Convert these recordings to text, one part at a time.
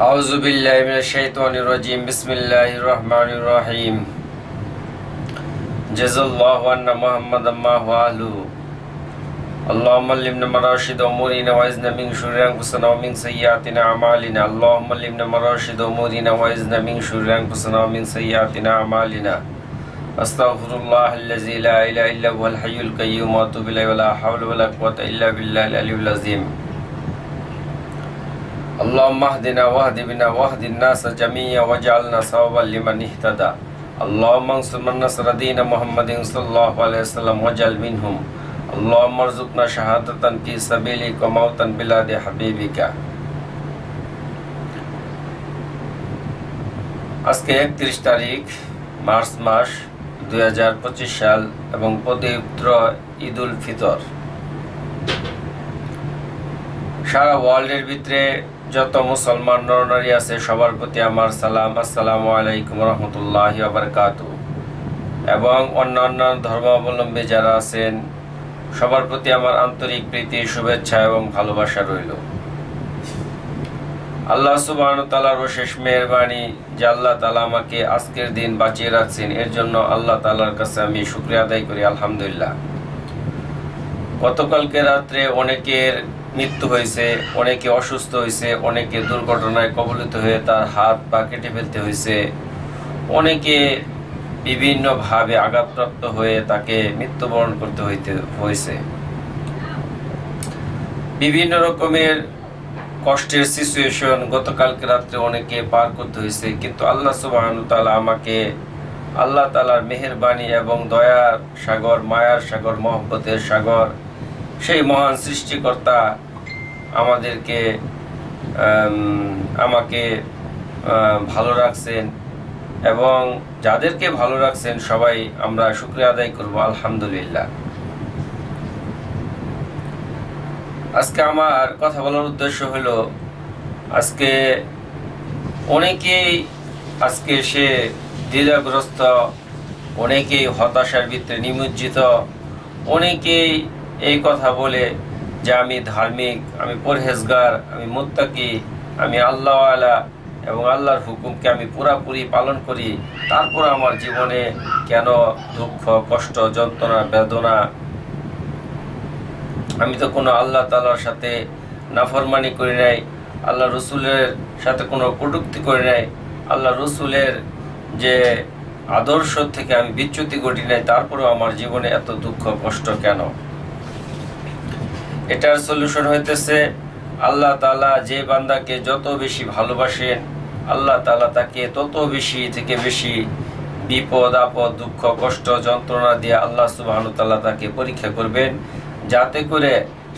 أعوذ بالله من الشيطان الرجيم بسم الله الرحمن الرحيم جزا الله أن محمد ما هو أهله اللهم علمنا مراشد أمورنا وعزنا من شرور أنفسنا ومن سيئات أعمالنا اللهم علمنا مراشد أمورنا وعزنا من شرور أنفسنا ومن سيئات أعمالنا أستغفر الله الذي لا إله إلا هو الحي القيوم وأتوب إليه ولا حول ولا قوة إلا بالله العلي العظيم اللهم اهدنا واهد بنا واهد الناس جميعا واجعلنا سببا لمن اهتدى اللهم انصر من نصر دين محمد صلى الله عليه وسلم واجعل منهم اللهم ارزقنا شهادة في سبيلك وموتا بلاد حبيبك আজকে 31 তারিখ মার্চ মাস 2025 সাল এবং পবিত্র ঈদ উল ফিতর। সারা ওয়ার্ল্ডের ভিতরে যত মুসলমান নরনারী আছে সবার প্রতি আমার সালাম, আসসালামু আলাইকুম রহমতুল্লাহি ওয়া বারাকাতুহু। এবং অন্যান্য ধর্মাবলম্বী যারা আছেন সবার প্রতি আমার আন্তরিক প্রীতি, শুভেচ্ছা এবং ভালোবাসা রইল। আল্লাহ সুবহানাহু ওয়া তাআলার অশেষ মেহেরবানি যে আল্লাহ তাআলা আমাকে আজকের দিন বাঁচিয়ে রাখছেন, এর জন্য আল্লাহ তাআলার কাছে আমি শুকরিয়া আদায় করি, আলহামদুলিল্লাহ। গতকালকে রাত্রে অনেকের মৃত্যু হয়েছে, অনেকে অসুস্থ হয়েছে, অনেকে দুর্ঘটনায় কবলিত হয়ে তার হাত পা কেটে ফেলতে হয়েছে, অনেকে বিভিন্নভাবে আঘাতপ্রাপ্ত হয়ে তাকে মৃত্যুবরণ করতে হয়েছে। বিভিন্ন রকমের কষ্টের সিচুয়েশন গতকালকে রাত্রে অনেকে পার করতে হয়েছে, কিন্তু আল্লাহ সুবহানাহু ওয়া তাআলা আমাকে আল্লাহ তাআলার মেহেরবানি এবং দয়ার সাগর, মায়ার সাগর, মহব্বতের সাগর, সেই মহান সৃষ্টিকর্তা আমাকে ভালো রাখছেন এবং যাদেরকে ভালো রাখছেন সবাই আমরা শুকরিয়া আদায় করব, আলহামদুলিল্লাহ। আজকে আমার কথা বলার উদ্দেশ্য হলো, আজকে অনেকেই সে দ্বিধাগ্রস্ত, অনেকেই হতাশার ভিতরে নিমজ্জিত, অনেকেই এই কথা বলে যে আমি ধার্মিক, আমি পরহেজগার, আমি মুত্তাকি, আমি আল্লাহওয়ালা এবং আল্লাহর হুকুমকে আমি পুরাপুরি পালন করি, তারপর আমার জীবনে কেন দুঃখ, কষ্ট, যন্ত্রণা, বেদনা? আমি তো কোনো আল্লাহ তাআলার সাথে নাফরমানি করি নাই, আল্লাহ রসুলের সাথে কোনো কটূক্তি করি নাই, আল্লাহ রসুলের যে আদর্শ থেকে আমি বিচ্যুতি ঘটি নাই, তারপরেও আমার জীবনে এত দুঃখ কষ্ট কেন? এটার সলিউশন হইতেছে আল্লাহ তাআলা যে বান্দাকে যত বেশি ভালোবাসেন, আল্লাহ তাআলা তাকে তত বেশি থেকে বেশি বিপদ আপদ, দুঃখ কষ্ট, যন্ত্রণা দিয়ে আল্লাহ সুবহানাহু ওয়া তাআলা তাকে পরীক্ষা করবেন, যাতে করে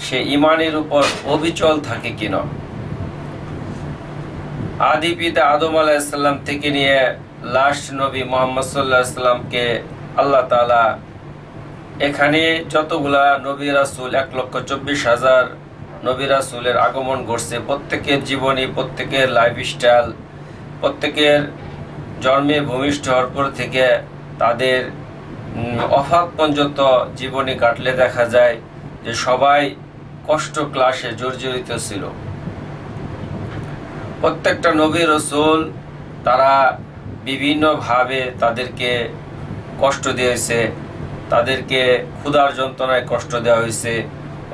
সে ঈমানের উপর অবিচল থাকে কিনা। আদি পিতা আদম আলাইহিস সালাম থেকে নিয়ে লাস্ট নবী মুহাম্মদ সাল্লাল্লাহু আলাইহি সাল্লামকে আল্লাহ তাআলা এখানে যতগুলা নবী রাসূল 1,24,000 নবী রাসূলের আগমন ঘটছে, প্রত্যেকের জীবনী, প্রত্যেকের লাইফস্টাইল, প্রত্যেকের জন্মে ভূমিষ্ঠ হওয়ার পর থেকে তাদের অফাত পর্যন্ত জীবনী কাটলে দেখা যায় যে সবাই কষ্ট ক্লাসে জর্জরিত ছিল। প্রত্যেকটা নবী রাসূল তারা বিভিন্নভাবে তাদেরকে কষ্ট দিয়েছে, তাদেরকে ক্ষুধার যন্ত্রণায় কষ্ট দেওয়া হয়েছে,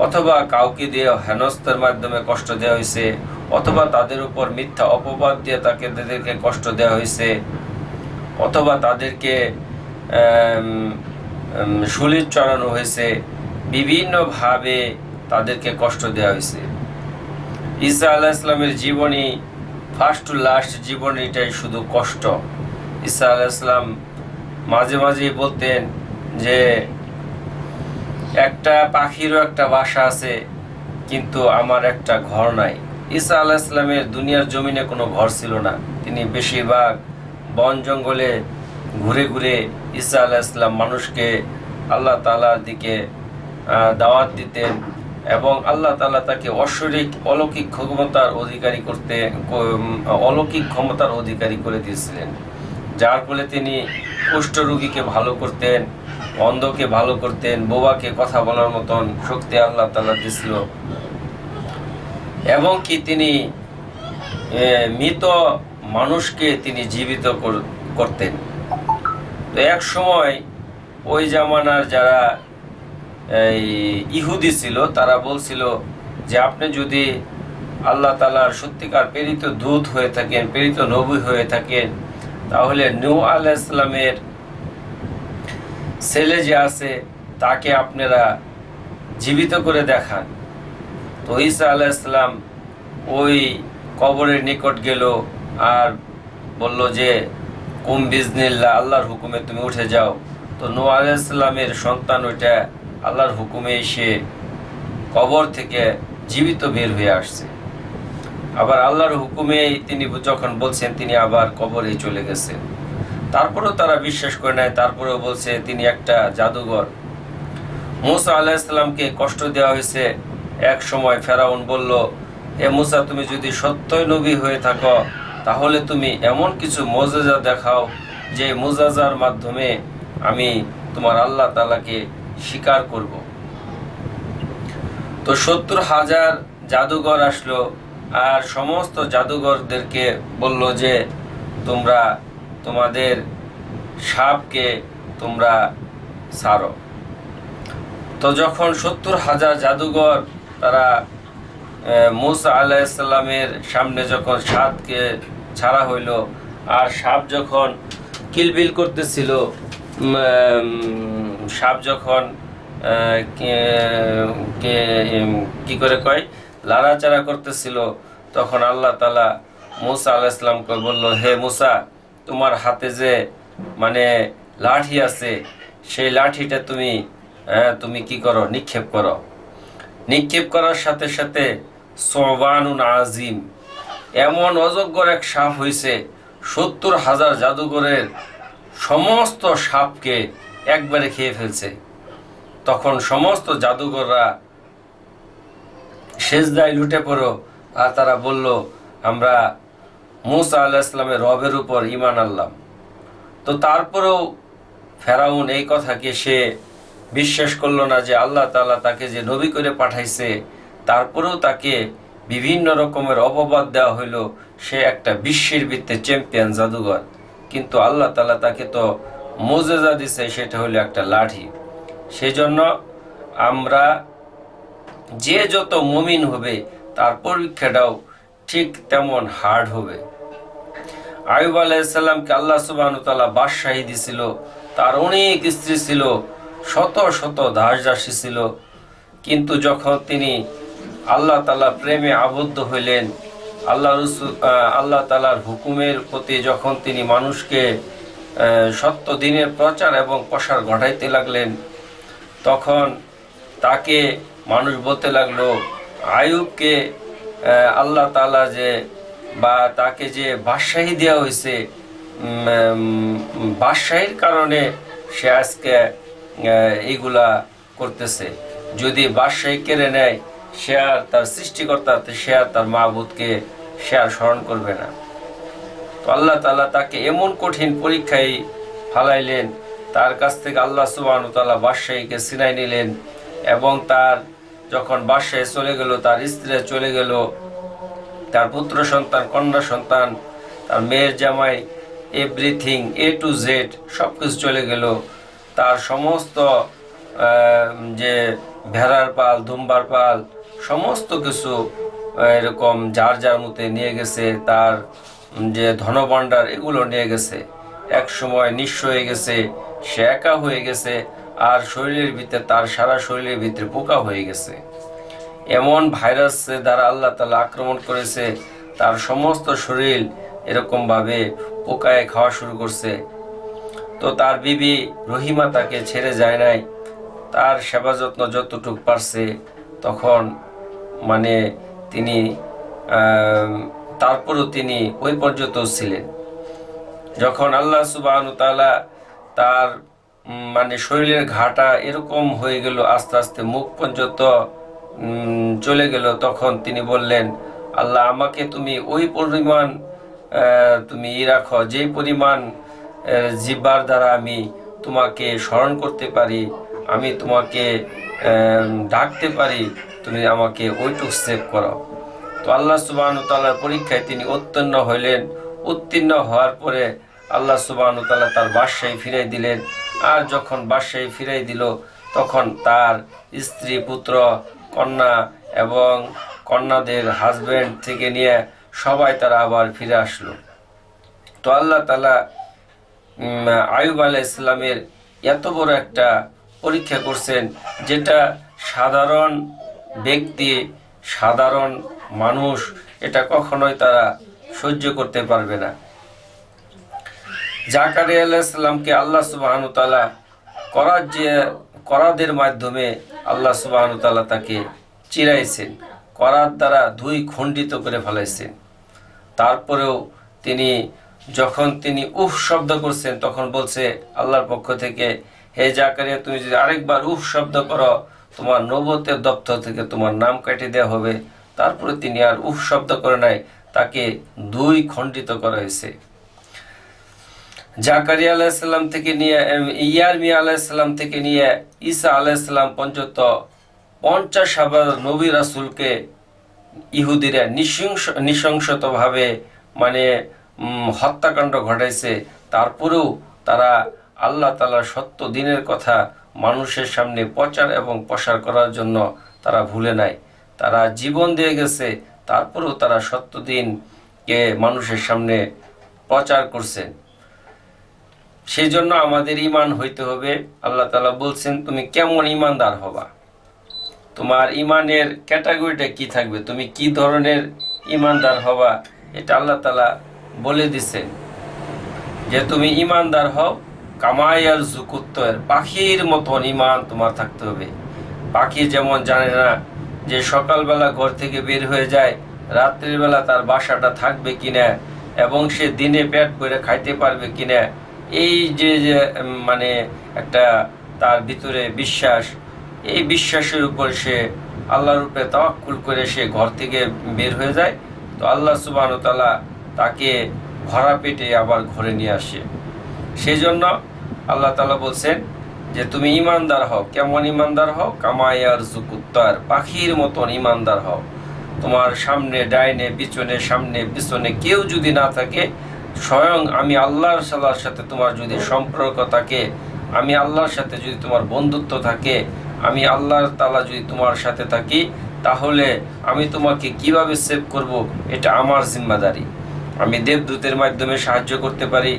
অথবা কাউকে দিয়ে হেনস্থার মাধ্যমে কষ্ট দেওয়া হয়েছে, অথবা তাদের উপর মিথ্যা অপবাদ দিয়ে তাদেরকে কষ্ট দেওয়া হয়েছে, অথবা তাদেরকে শরীর চড়ানো হয়েছে, বিভিন্নভাবে তাদেরকে কষ্ট দেওয়া হয়েছে। ঈসা আলাইহিস সালামের জীবনী, ফার্স্ট টু লাস্ট জীবনীটাই শুধু কষ্ট। ঈসা আলাইহিস সালাম মাঝে মাঝে বলতেন যে একটা পাখিরও একটা বাসা আছে, কিন্তু আমার একটা ঘর নাই। ঈসা আলাইহিস সালামের দুনিয়ার জমিনে কোনো ঘর ছিল না, তিনি বেশিরভাগ বন জঙ্গলে ঘুরে ঘুরে ঈসা আলাইহিস সালাম মানুষকে আল্লাহ তাআলার দিকে দাওয়াত দিতেন এবং আল্লাহ তাআলা তাকে অলৌকিক ক্ষমতার অধিকারী করে দিয়েছিলেন, যার ফলে তিনি কুষ্ঠ রোগীকে ভালো করতেন, অন্ধকে ভালো করতেন, বোবাকে কথা বলার মতন শক্তি আল্লাহ তাআলা দিয়েছিল। এবং কি তিনি মৃত মানুষকে তিনি জীবিত করতেন। তো এক সময় ওই জামানার যারা এই ইহুদি ছিল তারা বলছিল যে আপনি যদি আল্লাহ তাআলার সত্যিকার প্রেরিত দূত হয়ে থাকেন, প্রেরিত নবী হয়ে থাকেন, তাহলে নূহ আলাইহিস সালামের ছেলে যে আছে তাকে আপনারা জীবিত করে দেখান। তো ঈসা আলাইহিস সালাম ওই কবরের নিকট গেল আর বলল যে কুম বিজনিল্লাহ, আল্লাহর হুকুমে তুমি উঠে যাও। তো নূহ আলাইহিস সালামের সন্তান ওইটা আল্লাহর হুকুমে এসে কবর থেকে জীবিত বের হয়ে আসছে। আবার আল্লাহর হুকুমেই তিনি যখন বলছেন তিনি আবার কবরে চলে গেছেন। তারপরেও তারা বিশ্বাস করে নাই, তারপরেও বলছে তিনি একটা জাদুঘর। মূসা আলাইহিস সালামকে কষ্ট দেওয়া হয়েছে। এক সময় ফেরাউন বলল, হে মূসা, তুমি যদি সত্যই নবী হয়ে থাকো তাহলে তুমি এমন কিছু মুজিজা দেখাও যে মুজিজার মাধ্যমে আমি তোমার আল্লাহ তাআলাকে স্বীকার করব। তো 70,000 জাদুঘর আসলো আর সমস্ত জাদুঘরদেরকে বলল যে তোমরা তোমাদের সাপকে তোমরা ছাড়ো। তো যখন 70,000 জাদুঘর তারা মূসা আলাইহিস সালামের সামনে যখন সাপকে ছাড়া হইল আর সাপ যখন কিলবিল করতেছিল, সাপ যখন কি করে কয় লাড়াচাড়া করতেছিল, তখন আল্লাহ তাআলা মূসা আলাইহিস সালামকে বলল, হে মূসা, তোমার হাতে যে মানে লাঠি আছে সেই লাঠিটা তুমি কি করো, নিক্ষেপ করো। নিক্ষেপ করার সাথে সাথে সবানুন আজিম, এমন অজগর এক সাপ হয়েছে 70,000 জাদুঘরের সমস্ত সাপকে একবারে খেয়ে ফেলছে। তখন সমস্ত জাদুঘররা সেজদায় লুটে পড়ো আর তারা বলল, আমরা মূসা আলাইহিস সালামের রবের উপর ঈমান আনলাম। তো তারপরেও ফেরাউন এই কথাকে সে বিশ্বাস করলো না যে আল্লাহ তাআলা তাকে যে নবী করে পাঠাইছে, তারপরেও তাকে বিভিন্ন রকমের অপবাদ দেওয়া হইল, সে একটা বিশ্বের ভিত্তিতে চ্যাম্পিয়ন জাদুঘর। কিন্তু আল্লাহ তাআলা তাকে তো মুজিজা দিছে, সেটা হলো একটা লাঠি। সেই জন্য আমরা যে যত মুমিন হবে তার পরীক্ষাটাও ঠিক তেমন হার্ড হবে। আইয়ুব আলাইহিস সালামকে আল্লাহ সুবহানাহু ওয়া তাআলা বাদশাহী দিছিল, তার অনেক স্ত্রী ছিল, শত শত দাসদাসী ছিল। কিন্তু যখন তিনি আল্লাহ তাআলা প্রেমে আবদ্ধ হইলেন, আল্লাহ তাআলার হুকুমের প্রতি যখন তিনি মানুষকে সত্য দিনের প্রচার এবং প্রসার ঘটাইতে লাগলেন, তখন তাকে মানুষ বলতে লাগলো, আইয়ুবকে আল্লাহ তাআলা যে বা তাকে যে বাদশাহী দেওয়া হয়েছে, বাদশাহীর কারণে সে আজকে এইগুলা করতেছে। যদি বাদশাহী কেড়ে নেয়, সে আর তার সৃষ্টিকর্তা, সে আর তার মাবুদকে সে আর স্মরণ করবে না। তো আল্লাহ তাআলা তাকে এমন কঠিন পরীক্ষায় ফালাইলেন, তার কাছ থেকে আল্লাহ সুবহানাহু ওয়া তাআলা বাদশাহীকে ছিনাই নিলেন। এবং তার যখন বাদশাহী চলে গেল, তার স্ত্রী চলে গেল, তার পুত্র সন্তান, কন্যা সন্তান, তার মেয়ের জামাই, এভরিথিং A to Z সব কিছু চলে গেল। তার সমস্ত যে ভেড়ার পাল, দুম্বার পাল, সমস্ত কিছু এরকম যার যার মতে নিয়ে গেছে। তার যে ধনভাণ্ডার এগুলো নিয়ে গেছে। এক সময় নিঃস্ব হয়ে গেছে, সে একা হয়ে গেছে, আর শরীরের ভিতরে তার সারা শরীরের ভিতরে পোকা হয়ে গেছে। এমন ভাইরাস দ্বারা আল্লাহ তাআলা আক্রমণ করেছে, তার সমস্ত শরীর এরকমভাবে পোকায় খাওয়া শুরু করছে। তো তার বিবি রহিমা তাকে ছেড়ে যায় নাই, তার সেবা যত্ন যতটুকু পারছে। তখন মানে তিনি তারপরও তিনি ওই পর্যন্ত ছিলেন। যখন আল্লাহ সুবহানাহু ওয়া তাআলা তার মানে শরীরের ঘাটা এরকম হয়ে গেল, আস্তে আস্তে মুখ পর্যন্ত চলে গেল, তখন তিনি বললেন, আল্লাহ, আমাকে তুমি ওই পরিমাণ তুমি রাখো যে পরিমাণ জিহ্বার দ্বারা আমি তোমাকে স্মরণ করতে পারি, আমি তোমাকে ডাকতে পারি, তুমি আমাকে ওইটুক সেভ করো। তো আল্লাহ সুবহানাহু ওয়া তাআলার পরীক্ষায় তিনি উত্তীর্ণ হইলেন। উত্তীর্ণ হওয়ার পরে আল্লাহ সুবহানাহু ওয়া তাআলা তার বাদশাহী ফিরাই দিলেন। আর যখন বাদশাহী ফিরাই দিল, তখন তার স্ত্রী, পুত্র, কন্যা এবং কন্যাদের হাজবেন্ড থেকে নিয়ে সবাই তারা আবার ফিরে আসলো। তো আল্লাহ তাআলা আইয়ুব আলাইহিস সালামের এত বড় একটা পরীক্ষা করছেন, যেটা সাধারণ ব্যক্তি, সাধারণ মানুষ এটা কখনোই তারা সহ্য করতে পারবে না। জাকারিয়া আলাইহিস সালামকে আল্লাহ সুবহানাহু ওয়া তাআলা করাদের মাধ্যমে আল্লাহ সুবহানাহু ওয়া তাআলা তাকে চিরাইছেন, করার দ্বারা দুই খণ্ডিত করে ফেলাইছেন। তারপরেও যখন তিনি উফ শব্দ করছেন, তখন বলছে আল্লাহর পক্ষ থেকে, হে জাকারিয়া, তুমি যদি আরেকবার উফ শব্দ করো, তোমার নবুওতের দপ্তর থেকে তোমার নাম কেটে দেওয়া হবে। তারপরে তিনি আর উফ শব্দ করে নাই, তাকে দুই খণ্ডিত করা হয়েছে। জাকারিয়া আলাইহিস সালাম থেকে নিয়ে ইয়ারমিয়া আলাইহিস সালাম থেকে নিয়ে ঈসা আলাইহিস সালাম পর্যন্ত 50,000 নবী রাসূলকে ইহুদিরা নৃশংসতভাবে হত্যাকাণ্ড ঘটাইছে। তারপরেও তারা আল্লাহ তাআলার সত্য দিনের কথা মানুষের সামনে প্রচার এবং প্রসার করার জন্য তারা ভুলে নাই। তারা জীবন দিয়ে গেছে, তারপরেও তারা সত্য দিনকে মানুষের সামনে প্রচার করছেন। সেই জন্য আমাদের ঈমান হইতে হবে। আল্লাহ তাআলা বলছেন, তুমি কেমন ঈমানদার হবা, তোমার ঈমানের ক্যাটাগরিটা কি থাকবে, তুমি কি ধরনের ঈমানদার হবা, এটা আল্লাহ তাআলা বলে দিছেন যে তুমি ঈমানদার হও কামায়ার জুকুত্তর, পাখির মতন ঈমান তোমার থাকতে হবে। পাখি যেমন জানে না যে সকালবেলা ঘর থেকে বের হয়ে যায়, রাত্রিবেলা তার বাসাটা থাকবে কিনা এবং সে দিনে পেট ভরে খাইতে পারবে কিনা, এই যে একটা তার ভিতরে বিশ্বাস, এই বিশ্বাসের উপর সে আল্লাহর উপরে তাওয়াক্কুল করে সে ঘর থেকে বের হয়ে যায়। তো আল্লাহ সুবহানাহু ওয়া তাআলা তাকে ভরা পেটে আবার ঘরে নিয়ে আসে। সেই জন্য আল্লাহ তাআলা বলছেন যে তুমি ঈমানদার হও। কেমন ঈমানদার হও? কামায়ার জুকুত্তার, পাখির মতন ঈমানদার হও। তোমার সামনে ডাইনে পিছনে, সামনে পিছনে কেউ যদি না থাকে, স্বয়ং আমি আল্লাহর সাথে তোমার যদি সম্পর্ক থাকে, আমি আল্লাহর সাথে যদি তোমার বন্ধুত্ব থাকে, আমি আল্লাহ তাআলা যদি তোমার সাথে থাকি, তাহলে আমি তোমাকে কিভাবে সেভ করব, এটা আমার জিম্মাদারি। আমি দেবদূতের মাধ্যমে সাহায্য করতে পারি,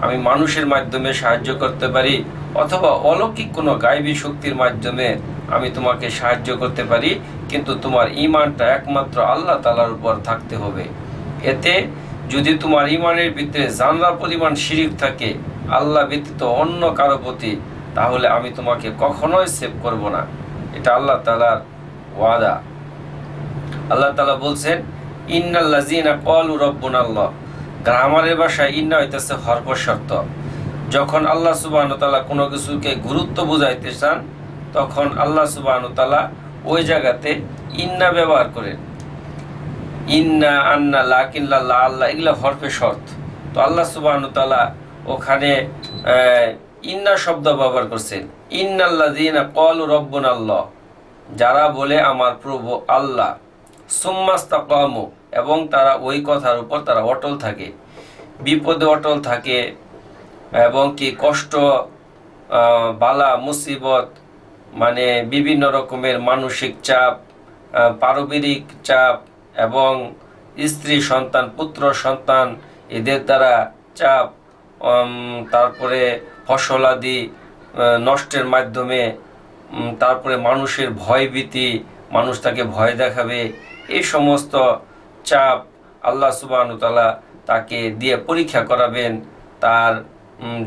আমি মানুষের মাধ্যমে সাহায্য করতে পারি, অথবা অলৌকিক কোনো গায়বী শক্তির মাধ্যমে আমি তোমাকে সাহায্য করতে পারি, কিন্তু তোমার ঈমানটা একমাত্র আল্লাহ তাআলার উপর থাকতে হবে। এতে যদি তোমার ঈমানের ভিতরে জানরা পরিমাণ শিরিক থাকে আল্লাহ ব্যতীত অন্য কারো প্রতি, তাহলে আমি তোমাকে কখনোই সেভ করব না। এটা আল্লাহ তাআলার ওয়াদা। আল্লাহ তাআলা বলছেন, ইন্নাল্লাযীনা ক্বালু রাব্বুনাল্লাহ। গ্রামারের ভাষায় ইন্না হইতেছে হরফ শর্ত। যখন আল্লাহ সুবহানাহু ওয়া তাআলা কোনো কিছুকে গুরুত্ব বুঝাইতে চান, তখন আল্লাহ সুবহানাহু ওয়া তাআলা ওই জায়গাতে ইন্না ব্যবহার করেন। ইন্না, আন্না, লাকিন, লাল্লাহ, আল্লাহ, এগুলো হরফে শর্ত। তো আল্লাহ সুবহানাহু ওয়া তাআলা ওখানে ইন্না শব্দ ব্যবহার করছেন। ইন্নাল্লাযীনা ক্বালু রাব্বুনাল্লাহ, যারা বলে আমার প্রভু আল্লাহ, সুম্মাস্তাকামু, এবং তারা ওই কথার উপর তারা অটল থাকে, বিপদে অটল থাকে, এবং কি কষ্ট, বালা মুসিবত, বিভিন্ন রকমের মানসিক চাপ, পারিবারিক চাপ, এবং স্ত্রী সন্তান, পুত্র সন্তান, এদের দ্বারা চাপ, তারপরে ফসলাদি নষ্টের মাধ্যমে, তারপরে মানুষের ভয়ভীতি, মানুষ তাকে ভয় দেখাবে, এই সমস্ত চাপ আল্লাহ সুবহানাহু ওয়া তাআলা তাকে দিয়ে পরীক্ষা করাবেন, তার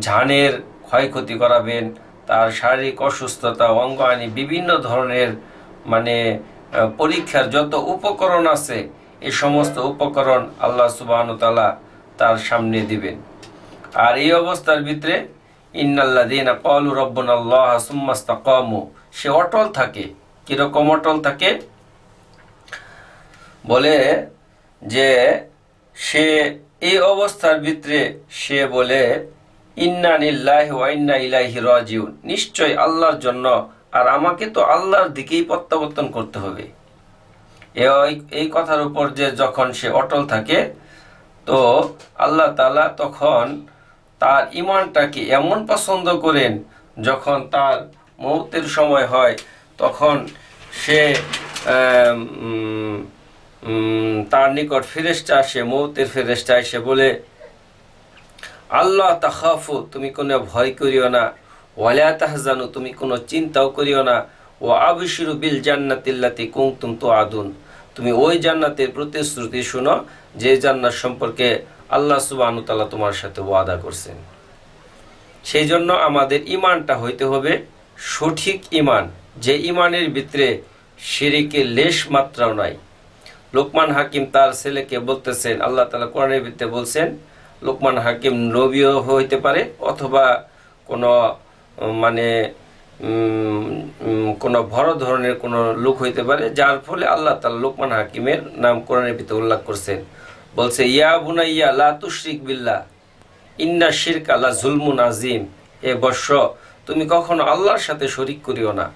জানের ক্ষয়ক্ষতি করাবেন, তার শারীরিক অসুস্থতা, অঙ্গহানি, বিভিন্ন ধরনের পরীক্ষার যত উপকরণ আছে, এই সমস্ত উপকরণ আল্লাহ সুবহানাহু ওয়া তাআলা তার সামনে দিবেন। আর এই অবস্থার ভিতরে ইন্নাল্লাযীনা ক্বালু রাব্বুনাল্লাহ সুম্মাস্তাকামু, সে অটল থাকে। কিরকম অটল থাকে? বলে যে সে এই অবস্থার ভিতরে সে বলে, ইন্না লিল্লাহি ওয়া ইন্না ইলাইহি রাজিউন, নিশ্চয় আল্লাহর জন্য, আর আমাকে তো আল্লাহর দিকেই প্রত্যাবর্তন করতে হবে। এই কথার উপর যে যখন সে অটল থাকে, তো আল্লাহ তাআলা তখন তার ঈমানটাকে এমন পছন্দ করেন, যখন তার মৌতের সময় হয় তখন সে তার নিকট ফেরেশতা আসে, মৌতের ফেরেশতা এসে বলে, আল্লাহ তাখাফু, তুমি কোনো ভয় করিও না, ওয়ালা তাহজানু, তুমি কোনো চিন্তাও করিও না, ও আবশিরু বিল জান্নাতিল্লাতি কুনতুম তুআদুন, তুমি ওই জান্নাতের প্রতিশ্রুতি শুনো যে জান্নাত সম্পর্কে আল্লাহ সুবহানাহু ওয়া তাআলা তোমার সাথে ওয়াদা করছেন। সেই জন্য আমাদের ঈমানটা হইতে হবে সঠিক ঈমান, যে ঈমানের ভিতরে শিরকের লেশ মাত্রাও নাই। লোকমান হাকিম তার ছেলেকে বলতেছেন, আল্লাহ তাআলা কোরআনের ভিতরে বলছেন, লোকমান হাকিম নবীও হইতে পারে অথবা কোনো মানে কোনো বড় ধরনের কোনো লোক হইতে পারে, যার ফলে আল্লাহ তাআলা লোকমান হাকিমের নাম কোরআনের ভিতরে উল্লেখ করছেন। বলছে, ইয়া বুনাইয়া লা তুশরিক বিল্লাহ ইন্না শিরকা লা যুলমুন আযীম, এ বৎস, তুমি কখনো আল্লাহর সাথে শরীক করিও না,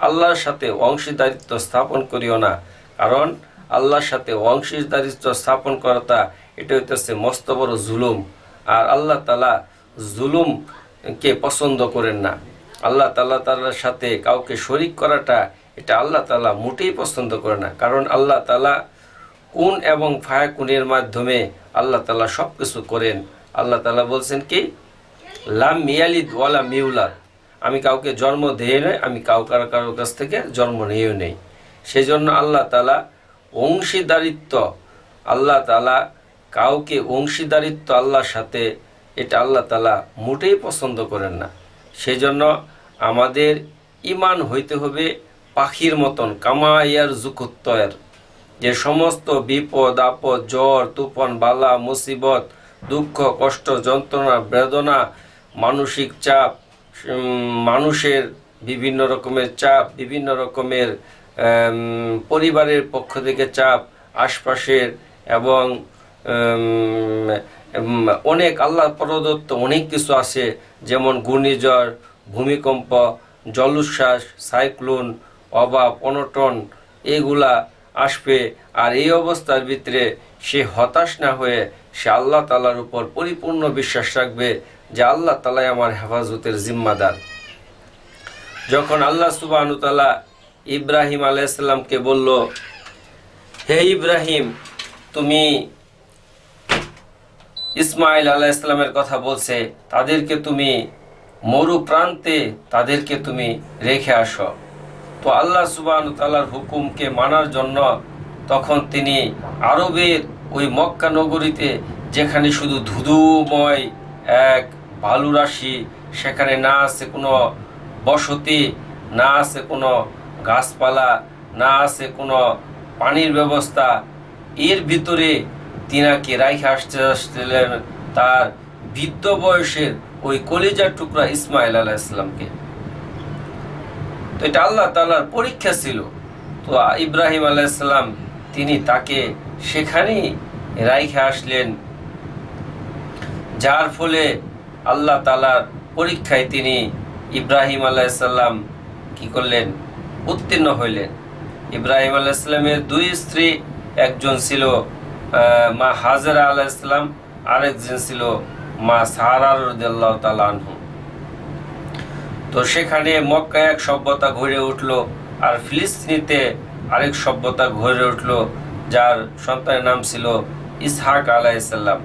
আল্লাহর সাথে অংশীদারিত্ব স্থাপন করিও না, কারণ আল্লাহর সাথে অংশীদারিত্ব স্থাপন করাটা এটা হইতেছে মস্ত বড় জুলুম। আর আল্লাহ তাআলা জুলুমকে পছন্দ করেন না। আল্লাহ তাআলার সাথে কাউকে শরীক করাটা এটা আল্লাহ তাআলা মোটেই পছন্দ করে না, কারণ আল্লাহ তাআলা কুন এবং ফায়াকুনের মাধ্যমে আল্লাহ তাআলা সব কিছু করেন। আল্লাহ তাআলা বলছেন কি, লাম ইয়ালিদ ওয়ালাম ইউলাদ, আমি কাউকে জন্ম দিয়ে নই, আমি কারোর কাছ থেকে জন্ম নিয়েও নেই। সেই জন্য আল্লাহ তাআলা অংশীদারিত্ব, আল্লাহ তাআলা কাউকে অংশীদারিত্ব আল্লাহর সাথে এটা আল্লাহ তাআলা মোটেই পছন্দ করেন না। সেই জন্য আমাদের ঈমান হইতে হবে পাখির মতন, কামাইয়ার জুকুত্তয়ের, যে সমস্ত বিপদ আপদ, জ্বর তুফান, বালা মুসিবত, দুঃখ কষ্ট যন্ত্রণা বেদনা, মানসিক চাপ, মানুষের বিভিন্ন রকমের চাপ, বিভিন্ন রকমের পরিবারের পক্ষ থেকে চাপ, আশপাশের এবং অনেক আল্লাহ প্রদত্ত অনেক কিছু আছে, যেমন ঘূর্ণিঝড়, ভূমিকম্প, জলোচ্ছ্বাস, সাইক্লোন, অভাব অনটন, এগুলা আসবে। আর এই অবস্থার ভিতরে সে হতাশ না হয়ে সে আল্লাহ তাআলার উপর পরিপূর্ণ বিশ্বাস রাখবে যে আল্লাহ তাআলাই আমার হেফাজতের জিম্মাদার। যখন আল্লাহ সুবহানাহু ওয়া তাআলা ইব্রাহিম আলাইহিস সালামকে বলল, হে ইব্রাহিম, তুমি ইসমাইল আলাইহিস সালামের কথা বলছে, তাদেরকে তুমি মরু প্রান্তে তাদেরকে তুমি রেখে আসো। তো আল্লাহ সুবহানাহু ওয়া তাআলার হুকুমকে মানার জন্য তখন তিনি আরবের ওই মক্কা নগরীতে, যেখানে শুধু ধুধুময় এক বালুরাশি, সেখানে না আছে কোনো বসতি, না আছে কোনো গাছপালা, না আছে কোনো পানির ব্যবস্থা, এর ভিতরে তিনাকে রাইখে আসছিলেন তার বৃদ্ধ বয়সের ওই কলিজার টুকরা ইসমাইল আলাইহিস সালামকে। তো এটা আল্লাহ তাআলার পরীক্ষা ছিল। তো ইব্রাহিম আলাইহিস সালাম তিনি তাকে সেখানেই রাইখে আসলেন, যার ফলে আল্লাহ তাআলার পরীক্ষায় তিনি ইব্রাহিম আলাইহিস সালাম কি করলেন, উত্তীর্ণ হইলেন। ইব্রাহিম আলাইহিস সালামের দুই স্ত্রী, একজন ছিল মা হাজেরা আলাইহিস সালাম, আরেকজন ছিল মা সারা রাদিয়াল্লাহু তাআলা আনহু। তো সেখানে মক্কায় এক সভ্যতা গড়ে উঠলো, আর ফিলিস্তিনিতে আরেক সভ্যতা গড়ে উঠলো, যার সন্তানের নাম ছিল ইসহাক আলাইহিস সালাম।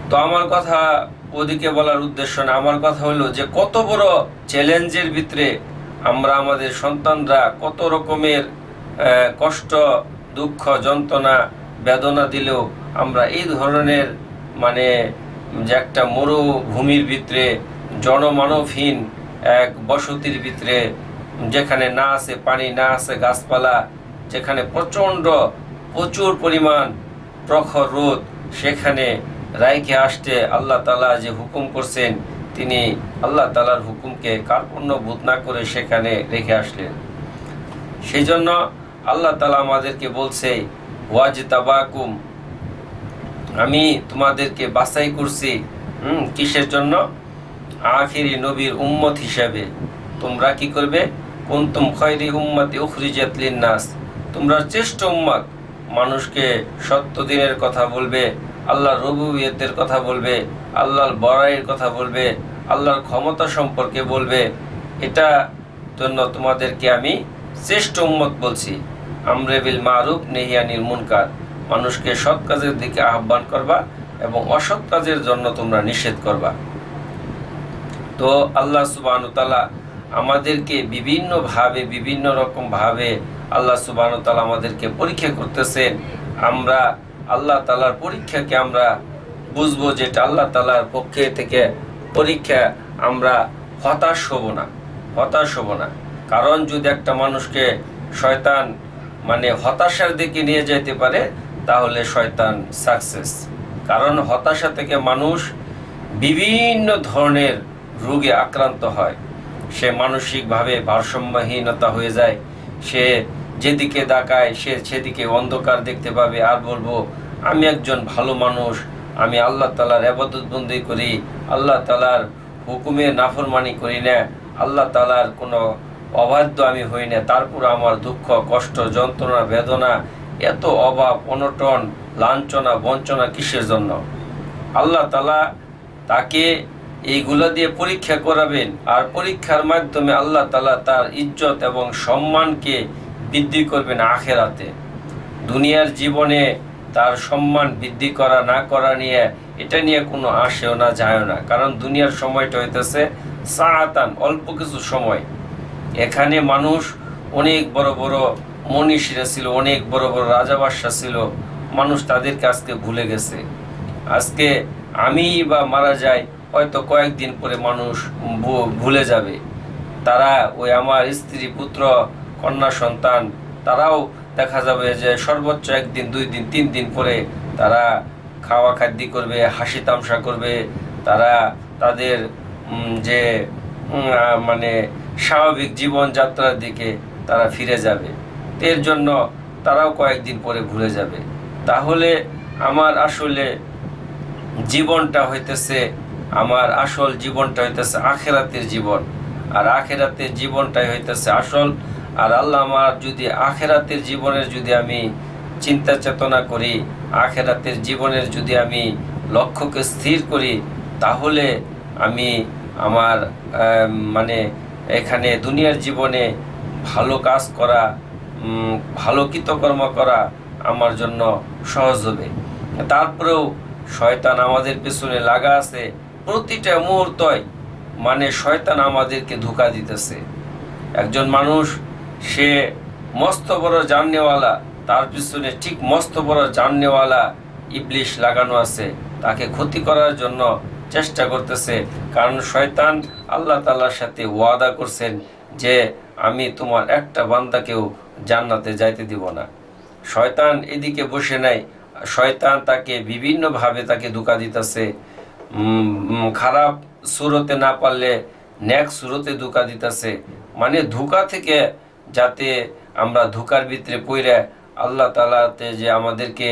তো আমার কথা ওদিকে বলার উদ্দেশ্য না, আমার কথা হলো যে কত বড় চ্যালেঞ্জের ভিতরে আমরা আমাদের সন্তানরা কত রকমের কষ্ট দুঃখ যন্ত্রণা বেদনা দিলেও আমরা এই ধরনের মানে যে একটা মরুভূমির ভিতরে জনমানবহীন এক বসতির ভিতরে, যেখানে না আছে পানি, না আছে গাছপালা, যেখানে প্রচুর পরিমাণ প্রখর রোদ, সেখানে রাইখে আসতে আল্লাহ তাআলা যে হুকুম করছেন, তিনি আল্লাহ তাআলার হুকুমকে কার্পণ্যবোধ না করে সেখানে রেখে আসলেন। সেই জন্য আল্লাহ তাআলা আমাদেরকে বলছে, ওয়াজতাবাকুম, আমি তোমাদেরকে বাছাই করছি। কিসের জন্য? আখিরি নবীর উম্মত হিসাবে। তোমরা কি করবে? কুনতুম খায়রি উম্মতি উখরিজাত লিন-নাস, তোমরা শ্রেষ্ঠ উম্মত, মানুষকে সত্য দিনের কথা বলবে, আল্লাহর রুবুবিয়তের কথা বলবে, আল্লাহর বড়াইয়ের কথা বলবে, আল্লাহর ক্ষমতা সম্পর্কে বলবে। এটা জন্য তোমাদেরকে আমি শ্রেষ্ঠ উম্মত বলছি। আমরে বিল মারুফ নেহি আনিল মুনকার, মানুষকে সৎ কাজের দিকে আহ্বান করবা এবং অসৎ কাজের জন্য তোমরা নিষেধ করবা। তো আল্লাহ সুবহানাহু ওয়া তাআলা আমাদেরকে বিভিন্নভাবে বিভিন্ন রকমভাবে আল্লাহ সুবহানাহু ওয়া তাআলা আমাদেরকে পরীক্ষা করতেছেন। আমরা আল্লাহ তাআলার পরীক্ষাকে আমরা বুঝবো যেটা আল্লাহ তাআলার পক্ষে থেকে পরীক্ষা। আমরা হতাশ হব না। কারণ যদি একটা মানুষকে শয়তান হতাশার দিকে নিয়ে যেতে পারে, তাহলে শয়তান সাকসেস। কারণ হতাশা থেকে মানুষ বিভিন্ন ধরনের রোগে আক্রান্ত হয়। সে মানসিকভাবে ভারসাম্যহীনতা হয়ে যায়, সে যেদিকে তাকায় সে সেদিকে অন্ধকার দেখতে পাবে, আর বলবো আমি একজন ভালো মানুষ, আমি আল্লাহ তাআলার ইবাদত বন্দেগী করি, আল্লাহ তাআলার হুকুমের নাফরমানি করি না, আল্লাহ তাআলার কোনো অবাধ্য আমি হই না, তারপর আমার দুঃখ কষ্ট যন্ত্রণা বেদনা, এত অভাব অনটন লাঞ্ছনা বঞ্চনা কিসের জন্য? আল্লাহ তাআলা তাকে এইগুলা দিয়ে পরীক্ষা করাবেন, আর পরীক্ষার মাধ্যমে আল্লাহ তাআলা তার ইজ্জত এবং সম্মানকে বৃদ্ধি করবেন আখেরাতে। দুনিয়ার জীবনে তার সম্মান বৃদ্ধি করা না করা নিয়ে এটা নিয়ে কোনো আসেও না যায়ও না। কারণ দুনিয়ার সময়টা হইতেছে সাআতান, অল্প কিছু সময়। এখানে মানুষ অনেক বড় বড় মনীষীরা ছিল, অনেক বড় বড় রাজা বাদশা ছিল, মানুষ তাদেরকে আজকে ভুলে গেছে। আজকে আমি বা মারা যাই, হয়তো কয়েকদিন পরে মানুষ ভুলে যাবে। তারা ওই আমার স্ত্রী পুত্র কন্যা সন্তান, তারাও দেখা যাবে যে সর্বোচ্চ একদিন 2 দিন 3 দিন পরে তারা খাওয়া খাদ্য করবে, হাসি তামসা করবে, তারা তাদের যে স্বাভাবিক জীবনযাত্রার দিকে তারা ফিরে যাবে। এর জন্য তারাও কয়েকদিন পরে ভুলে যাবে। তাহলে আমার আসলে জীবনটা হইতেছে, আমার আসল জীবনটা হইতেছে আখেরাতের জীবন, আর আখেরাতের জীবনটাই হইতেছে আসল। আর আল্লাহ আমার যদি আখেরাতের জীবনের যদি আমি চিন্তা চেতনা করি, আখেরাতের জীবনের যদি আমি লক্ষ্যকে স্থির করি, তাহলে আমি আমার এখানে দুনিয়ার জীবনে ভালো কাজ করা, ভালো কৃতকর্ম করা আমার জন্য সহজ হবে। তারপরেও শয়তান আমাদের পেছনে লাগা আছে প্রতিটা মুহূর্তই, শয়তান আমাদেরকে ধোঁকা দিতেছে। একজন মানুষ সে মস্ত বড় জাননেওয়ালা, তার পিছনে ঠিক মস্ত বড় জাননেওয়ালা ইবলিশ লাগানো আছে, তাকে ক্ষতি করার জন্য চেষ্টা করতেছে। কারণ শয়তান আল্লাহ তাআলার সাথে ওয়াদা করছেন যে আমি তোমার একটা বান্দাকেও জান্নাতে যাইতে দিব না। শয়তান এদিকে বসে নাই, শয়তান তাকে বিভিন্নভাবে তাকে ধোঁকা দিতেছে। খারাপ সুরতে না পারলে নেক সুরতে ধোঁকা দিতেছে। ধোঁকা থেকে যাতে আমরা ধোঁকার ভিতরে পড়ে আল্লাহ তাআলাতে যে আমাদেরকে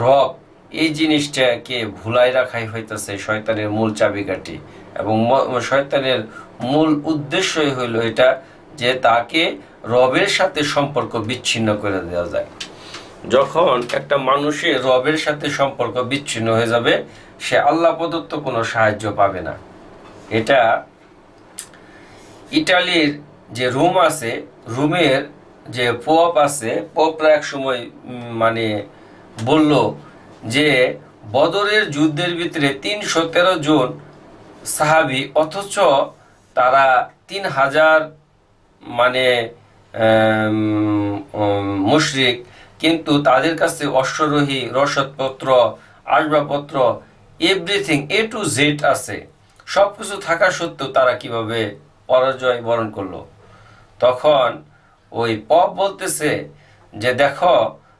রব, এই জিনিসটাকে ভুলাই রাখাই হইতেছে শয়তানের মূল চাবিকাঠি। এবং শয়তানের মূল উদ্দেশ্যই হইল এটা যে তাকে রবের সাথে সম্পর্ক বিচ্ছিন্ন করে দেওয়া যায়। যখন একটা মানুষের রবের সাথে সম্পর্ক বিচ্ছিন্ন হয়ে যাবে, সে আল্লাহ প্রদত্ত কোনো সাহায্য পাবে না। এটা ইটালির যে রোম আছে, রোমের যে পোপ আছে, পোপরা এক সময় বলল যে বদরের যুদ্ধের ভিতরে 313 জন সাহাবী, অথচ তারা 3000 মুশরিক, কিন্তু তাদের কাছে অশ্বরোহী, রসদপত্র, আসবাবপত্র, এভরিথিং A to Z আছে। সব কিছু থাকা সত্ত্বেও তারা কিভাবে পরাজয় বরণ করলো? তখন ওই পপ বলতেছে যে দেখো,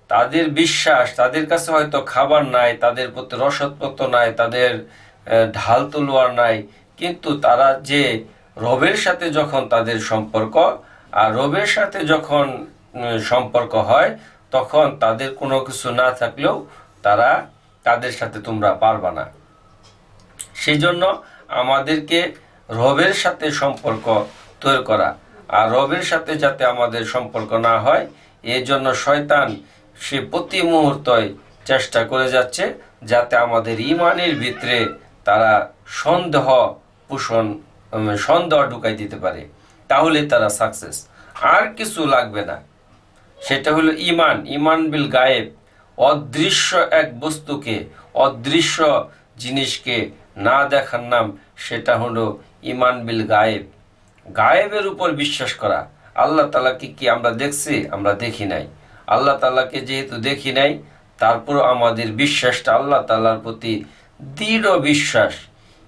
তাদের বিশ্বাস, তাদের কাছে হয়তো খাবার নাই, তাদের প্রতি রসদপত্র নাই, তাদের ঢাল তলোয়ার নাই, কিন্তু তারা যে রবের সাথে যখন তাদের সম্পর্ক, আর রবের সাথে যখন সম্পর্ক হয়, তখন তাদের কোনো কিছু না থাকলেও তাদের সাথে তোমরা পারবা না। সেই জন্য আমাদেরকে রবের সাথে সম্পর্ক তৈরি করা, আর রবের সাথে যাতে আমাদের সম্পর্ক না হয়, এই জন্য শয়তান সে প্রতি মুহূর্তই চেষ্টা করে যাচ্ছে যাতে আমাদের ইমানের ভিতরে তারা সন্দেহ ঢুকাই দিতে পারে, তাহলে তারা সাকসেস। আর কিছু লাগবে না, সেটা হলো ইমান বিল গায়েব। অদৃশ্য এক বস্তুকে, অদৃশ্য জিনিসকে না দেখার নাম, সেটা হলো ইমান বিল গায়েব। গায়েবের উপর বিশ্বাস করা। আল্লাহ তাআলাকে কি আমরা দেখছি? আমরা দেখি নাই। আল্লাহ তাআলাকে যেহেতু দেখি নাই, তারপরও আমাদের বিশ্বাসটা আল্লাহ তাআলার প্রতি দৃঢ় বিশ্বাস।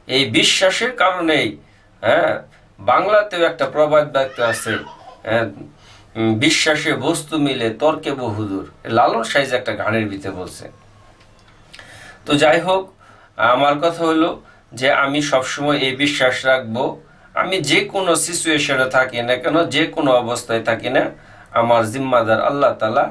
এই বিশ্বাসের কারণেই বাংলাতেও একটা প্রবাদ বাক্য আছে, বিশ্বাসে বস্তু মিলে তর্কে বহুদূর। লালন সাইজ একটা গানের ভিতরে বলছে। তো যাই হোক, আমার কথা হলো যে আমি সবসময় এই বিশ্বাস রাখবো, আমি যে কোনো সিচুয়েশনে থাকি না কেন, যে কোনো অবস্থায় থাকি না, আমার জিম্মাদার আল্লাহ তাআলা।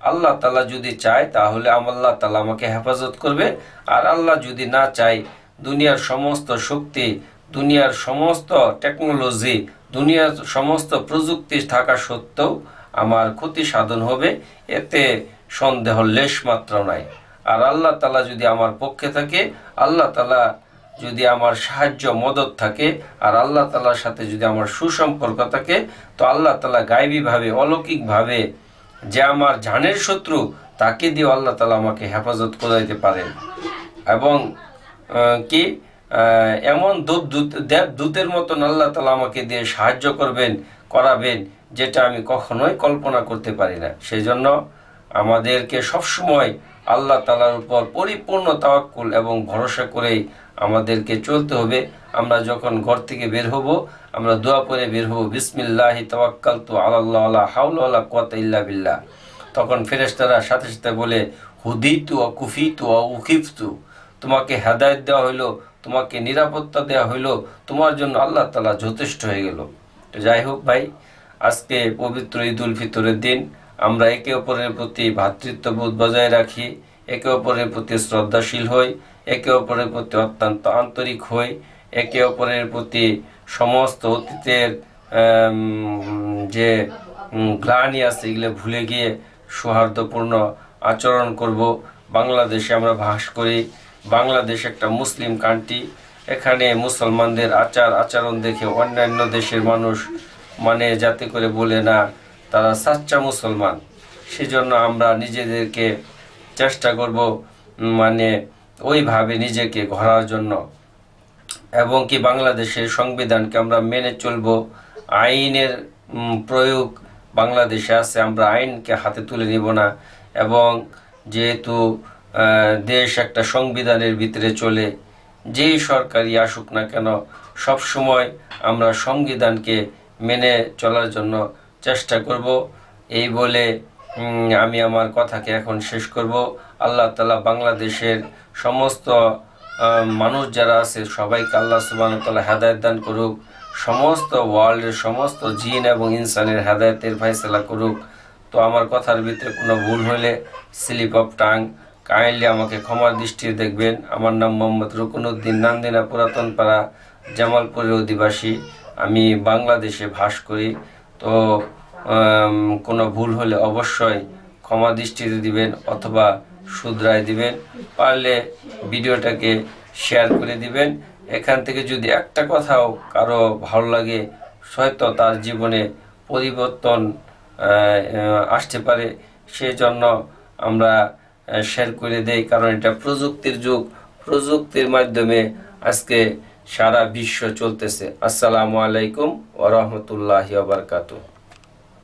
আল্লাহ তাআলা যদি চায় তাহলে আল্লাহ তাআলা আমাকে হেফাজত করবে, আর আল্লাহ যদি না চায়, দুনিয়ার সমস্ত শক্তি, দুনিয়ার সমস্ত টেকনোলজি, দুনিয়ার সমস্ত প্রযুক্তি থাকা সত্ত্বেও আমার ক্ষতি সাধন হবে, এতে সন্দেহ লেশ মাত্র নাই। আর আল্লাহ তাআলা যদি আমার পক্ষে থাকে, আল্লাহ তাআলা যদি আমার সাহায্য মদত থাকে, আর আল্লাহ তাআলার সাথে যদি আমার সুসম্পর্ক থাকে, তো আল্লাহ তাআলা গায়বীভাবে, অলৌকিকভাবে যে আমার জানের শত্রু, তাকে দিয়ে আল্লাহ তাআলা আমাকে হেফাজত করে দিতে পারেন। এবং এমন দেবদূতের মতন আল্লাহ তাআলা আমাকে দিয়ে সাহায্য করাবেন, যেটা আমি কখনোই কল্পনা করতে পারি না। সেই জন্য আমাদেরকে সবসময় আল্লাহ তাআলার উপর পরিপূর্ণ তাওয়াক্কুল এবং ভরসা করেই আমাদেরকে চলতে হবে। আমরা যখন ঘর থেকে বের হব, আমরা দোয়া পড়ে বের হব, বিসমিল্লাহি তাওয়াক্কালতু আলাল্লাহ লা হাওলা ওয়ালা কুওয়াতা ইল্লা বিল্লাহ। তখন ফেরেশতারা সাথে সাথে বলে, হুদিতু ওয়া কুফিতু ওয়া উখিফতু, তোমাকে হেদায়েত দেওয়া হইলো, তোমাকে নিরাপত্তা দেওয়া হইলো, তোমার জন্য আল্লাহ তাআলা যথেষ্ট হয়ে গেল। তো যাই হোক ভাই, আজকে পবিত্র ঈদ উল ফিতরের দিন, আমরা একে অপরের প্রতি ভ্রাতৃত্ববোধ বজায় রাখি, একে অপরের প্রতি শ্রদ্ধাশীল হই, একে অপরের প্রতি অত্যন্ত আন্তরিক হই, একে অপরের প্রতি সমস্ত অতীতের যে গ্লানি আছে এগুলো ভুলে গিয়ে সৌহার্দ্যপূর্ণ আচরণ করব। বাংলাদেশে আমরা বাস করি, বাংলাদেশ একটা মুসলিম কান্ট্রি। এখানে মুসলমানদের আচরণ দেখে অন্যান্য দেশের মানুষ যাতে করে বলে না তারা সাচ্চা মুসলমান। সেজন্য আমরা নিজেদেরকে চেষ্টা করব ওইভাবে নিজেকে গড়ার জন্য, এবং বাংলাদেশের সংবিধানকে আমরা মেনে চলব। আইনের প্রয়োগ বাংলাদেশে আছে, আমরা আইনকে হাতে তুলে নিব না। এবং যেহেতু দেশ একটা সংবিধানের ভিতরে চলে, যেই সরকারই আসুক না কেন, সব সময় আমরা সংবিধানকে মেনে চলার জন্য চেষ্টা করব। এই বলে আমি আমার কথাকে এখন শেষ করব। আল্লাহ তাআলা বাংলাদেশের সমস্ত মানুষ যারা আছে সবাইকে আল্লাহ সুবহানাহু ওয়া তাআলা হেদায়েত দান করুক, সমস্ত ওয়ার্ল্ডের সমস্ত জিন এবং ইনসানের হেদায়েতের ফয়সালা করুক। তো আমার কথার ভিতরে কোনো ভুল হলে, স্লিপ অফ টাং, কাইন্ডলি আমাকে ক্ষমার দৃষ্টিতে দেখবেন। আমার নাম মোহাম্মদ রুকনউদ্দিন, নান্দিনা পুরাতনপাড়া, জামালপুরের অধিবাসী। আমি বাংলাদেশে বাস করি। তো কোনো ভুল হলে অবশ্যই ক্ষমা দৃষ্টিতে দিবেন অথবা শুধরায় দিবেন। পারলে ভিডিওটাকে শেয়ার করে দিবেন। এখান থেকে যদি একটা কথাও কারো ভালো লাগে, হয়তো তার জীবনে পরিবর্তন আসতে পারে, সেই জন্য আমরা শেয়ার করে দেই। কারণ এটা প্রযুক্তির যুগ, প্রযুক্তির মাধ্যমে আজকে সারা বিশ্ব চলতেছে। আসসালামু আলাইকুম ওয়া রাহমাতুল্লাহি ওয়া বারাকাতুহু।